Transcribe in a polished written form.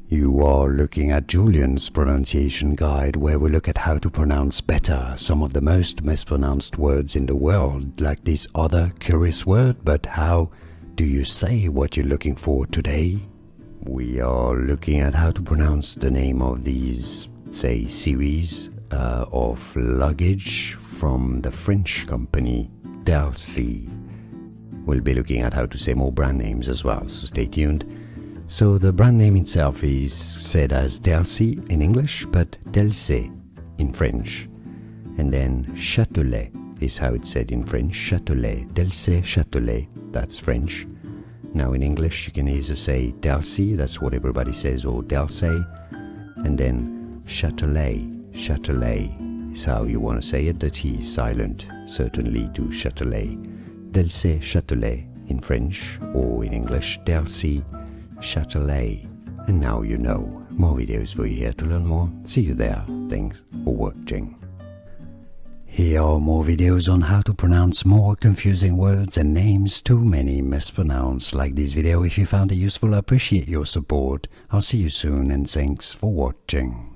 You are looking at Julian's pronunciation guide, where we look at how to pronounce better some of the most mispronounced words in the world, like this other curious word. But how do you say what you're looking for today? We are looking at how to pronounce the name of these, say, series of luggage from the French company Delsey. We'll be looking at how to say more brand names as well, so stay tuned. So the brand name itself is said as Delsey in English, but Delsey in French. And then Chatelet is how it's said in French, Chatelet, Delsey Chatelet, that's French. Now in English you can either say Delsey, that's what everybody says, or Delsey, and then Chatelet, Chatelet is how you want to say it. The T is silent, certainly to Chatelet. Delsey Chatelet in French, or in English Delsey Chatelet. And now you know. More videos for you here to learn more. See you there. Thanks for watching. Here are more videos on how to pronounce more confusing words and names too many mispronounced. Like this video if you found it useful. I appreciate your support. I'll see you soon and thanks for watching.